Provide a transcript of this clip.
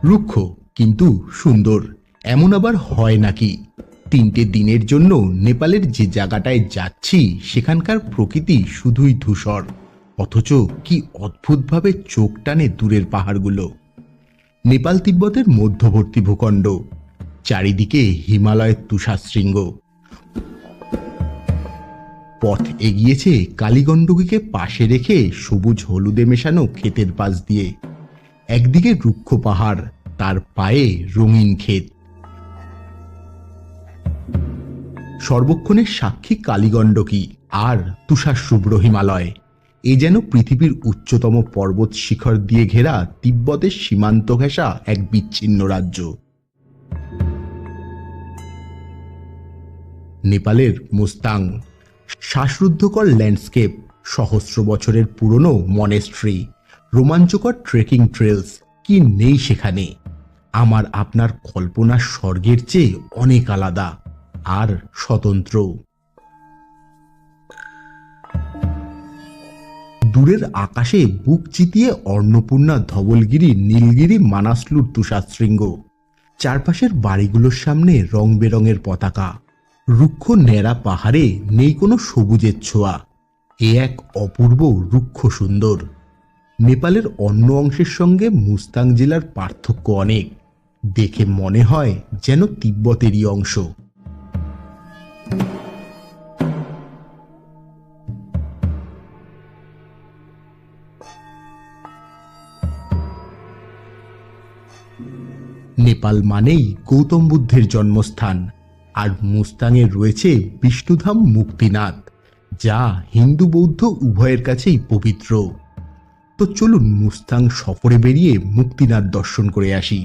রুক্ষ কিন্তু সুন্দর, এমন আবার হয় নাকি? 3টে দিনের জন্য নেপালের যে জায়গাটায় যাচ্ছি সেখানকার প্রকৃতি শুধুই ধূসর, অথচ কি অদ্ভুতভাবে চোখ টানে দূরের পাহাড়গুলো। নেপাল তিব্বতের মধ্যবর্তী ভূখণ্ড, চারিদিকে হিমালয়ের তুষারশৃঙ্গ। পথ এগিয়েছে কালীগণ্ডকীকে পাশে রেখে সবুজ হলুদে মেশানো ক্ষেতের পাশ দিয়ে। একদিকে রুক্ষ পাহাড়, তার পায়ে রঙিন ক্ষেত। সর্বক্ষণের সাক্ষী কালীগণ্ডকী আর তুষার শুভ্র হিমালয়। এ যেন পৃথিবীর উচ্চতম পর্বত শিখর দিয়ে ঘেরা তিব্বতের সীমান্ত ঘেঁষা এক বিচ্ছিন্ন রাজ্য। নেপালের মুস্তাং, শ্বাসরুদ্ধকর ল্যান্ডস্কেপ, সহস্র বছরের পুরনো মনেস্ট্রি, রোমাঞ্চকর ট্রেকিং ট্রেলস, কি নেই সেখানে? আমার আপনার কল্পনার স্বর্গের চেয়ে অনেক আলাদা আর স্বতন্ত্র। দূরের আকাশে বুক চিতিয়ে অন্নপূর্ণা, ধবলগিরি, নীলগিরি, মানাসলুর তুষারশৃঙ্গ। চারপাশের বাড়িগুলোর সামনে রং বেরঙের পতাকা। রুক্ষ ন্যাড়া পাহাড়ে নেই কোনো সবুজের ছোঁয়া। এ এক অপূর্ব রুক্ষ সুন্দর। নেপালের অন্য অংশের সঙ্গে মুস্তাং জেলার পার্থক্য অনেক। দেখে মনে হয় যেন তিব্বতেরই অংশ। নেপাল মানেই গৌতম বুদ্ধের জন্মস্থান, আর মুস্তাংয়ে রয়েছে বিষ্ণুধাম মুক্তিনাথ, যা হিন্দু বৌদ্ধ উভয়ের কাছেই পবিত্র। তো চলুন মুস্তাং সফরে বেরিয়ে মুক্তিনাথ দর্শন করে আসি।